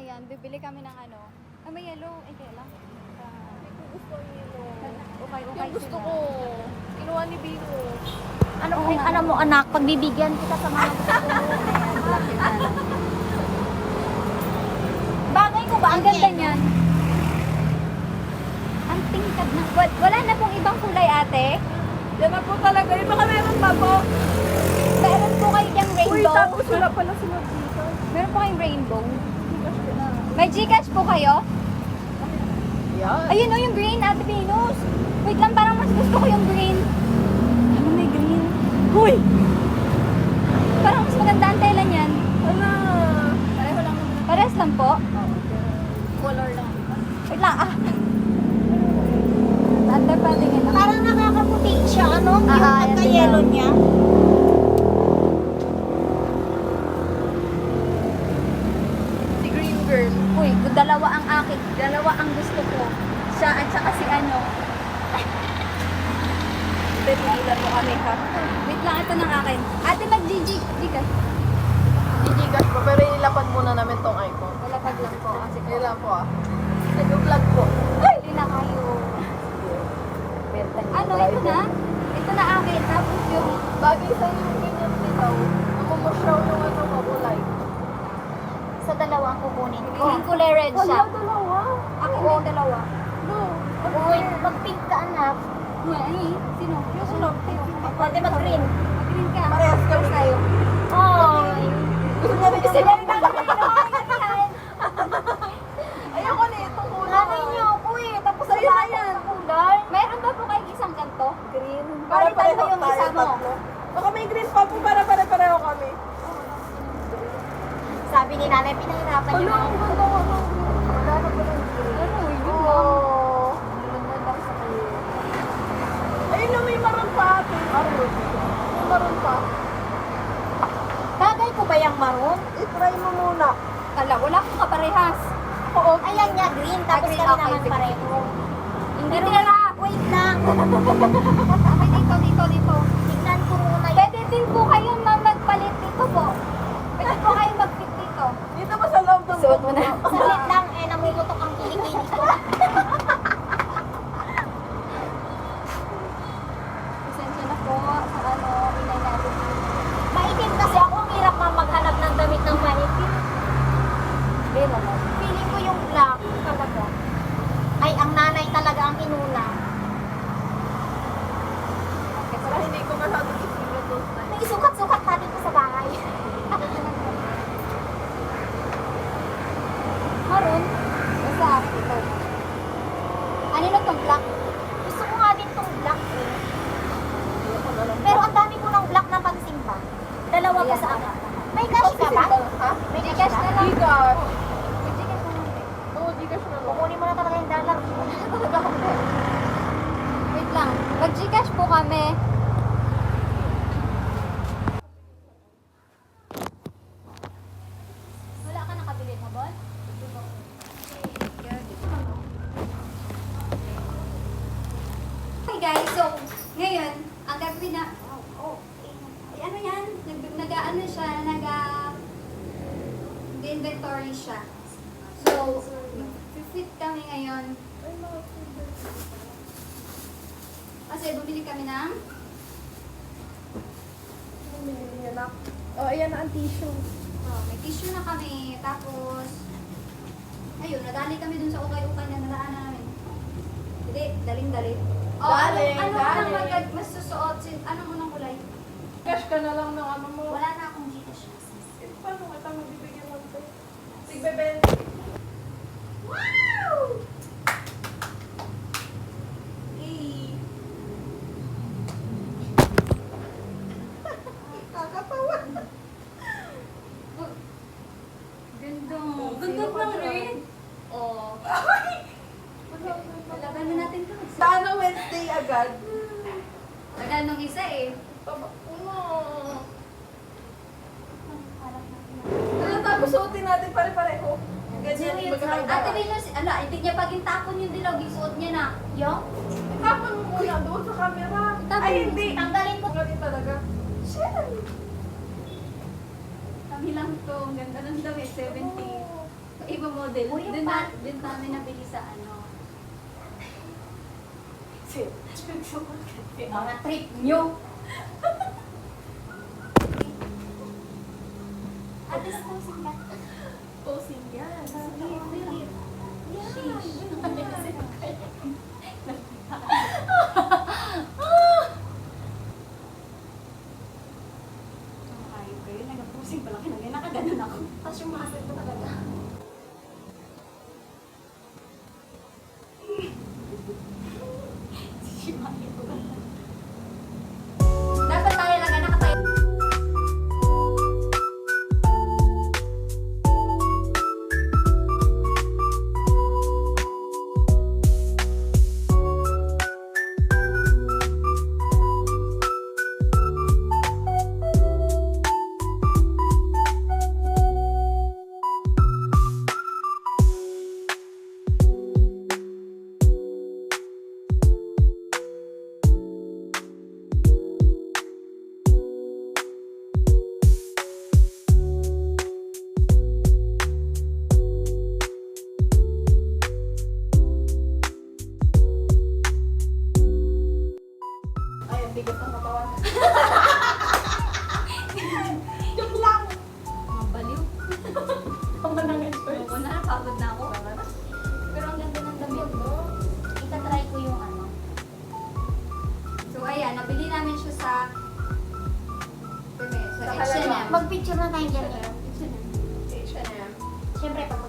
ayan, bibili kami ng ano. Ah, may yellow. Eh, kaya lang. Gusto yung yellow. Okay, Yung gusto ko. Kinuha ni Bino. Ano po yung alam mo anak, pagbibigyan kita sa mga gusto mo. Bagay ko ba? Ang ganda niyan. Ang tingkad na. Wala na pong ibang kulay, ate. Yan na po talaga. Eh, baka meron pa po. Meron po kayo yung Uy, rainbow. tapos wala pala sila dito. Meron po kayong rainbow. May Gcash po kayo? Yan. Ayun o, yung green, Ate Venus. Wait lang, parang mas gusto ko yung green. Ano may green? Uy! Parang mas maganda ang tela niyan. Ala! Pareho lang. Parehas lang po? Color lang. Wait lang, ah. Ate, patingin lang. Parang nakakaputi siya, ano? Yung yan pagka-yellow din niya. Si Green Girl. Uy, dalawa ang akin. Dalawa ang gusto ko. Siya at saka si ano. Pipigilan mo kami ha. Wait lang, ito ng akin. Ate, mag-GG. Gcash. Gigigas po, pero ilapad muna namin tong iPhone. Wala pag lang po. Kasi Sige lang po ah. Nag-vlog po. Hindi na kayo. Ano, ito na? Ito na akin. Tapos yung... Bagay sa yung ganyan ditaw. Namumosyaw yung ano mabulay. Sa dalawa ang kukunin ko. Yung kulay red siya. Wala dalawa. Akin na yung dalawa. No. Uy, mag-pink ka anak. Ay, sino? Yung sunod. Pwede mag-green. Mag-green ka. Parehas kami tayo. Oy. Gusto niya rin Gusto yung niya rin ang ayoko na itong kulay. Nanay niyo ako eh. Tapos Sa'yo wala na yan. akong kulay. Mayroon ba po kayong isang ganito? Green. Palitan mo yung isa mo. Baka may green pa po para pareho kami. Sabi ni nanay, pinahirapan niyo. Ang ganda ko ng green. Wala na po ng green. Ano, yun lang. Oh. Ganda lang sa kayo. Ayun na may maroon pa ate. May maroon pa. Bagay ko ba yung maroon? I-try mo muna. Kala, wala akong kaparehas. Oo. Ayan niya, green. Tapos green, kami okay, naman sige. pareho. Hindi Pero tira. wait lang. Okay, dito. Tignan ko muna yun. Pwede din po kayong magpalit dito po. Pwede po kayong mag-fit dito. Dito ba sa loob ng Suot mo na. Saglit lang, namumutok ang kilikili ko. Pasensya na po sa ano, inay natin. Maitim kasi ako, ang hirap maghanap ng damit ng maitim. Hindi naman. Feeling ko yung black talaga. Ay, ang nanay talaga ang inuna. Para hindi ko masyadong isipin those times. May sukat-sukat natin ko sa bahay. Maroon. Basta ito. Ano na itong black? Gusto ko nga din tong black eh. Pero ang dami ko ng black na pangsimba. Dalawa ko sa ama. May cash ka ba? Ha? May Gcash cash na ka? lang. Gcash. Mag-Gcash na lang. Oo, Gcash na lang. Kukunin mo na talaga yung dollar. Wait lang. Mag-Gcash po kami. Wala ka nakabili mo, Bon? Okay guys, so ngayon, ang gagawin na, ay, ano yan? Nag-ano siya, nag-inventory siya. So, fit kami ngayon. Kasi bumili kami ng Oh, ayan na ang tissue. may tissue na kami. Tapos, ayun, nadali kami dun sa ukay-ukay na naraan namin. Hindi, daling-dali. Daling, ano daling. mas susuot? Anong unang kulay? Cash ka na lang ng ano mo. Wala na akong Gcash. Paano kita magbibigyan ng ito? Tigbeben. Wow! Eh, Kakatawa. ganda. Sino Ganda ka ng dyan? red. Oh. Laban na natin to. Sana Wednesday agad. Tagal nung isa eh. Ano? Ano tapos suotin natin pare-pareho. Ganyan yung magkakaiba. Ate Venus, hindi niya paging tapon yung dilaw, isuot niya na. Yung? Tapon mo muna doon sa camera. Tapon. Ay, hindi. Tanggalin ko. Galing talaga. Kami lang to. Ang ganda ng damit, 70. iba model. Uy, yung Dun namin nabili sa ano. Mga trip nyo. At least posing ka. Posing yan. Sige, really. Ayun kayo, nag-posing pala kayo. Nakaganon ako. Tapos yung muscle ko talaga. Dapat tayo lang nakatayo. Ay, ang bigat ng katawan. Joke lang. Mga baliw. Ang manangin first. Ako na, napagod na ako. Pero ang ganda ng damit, no? Itatry ko yung ano. So ayan, nabili namin siya sa Sa H&M. Mag-picture na tayo dyan. H&M. Siyempre, pag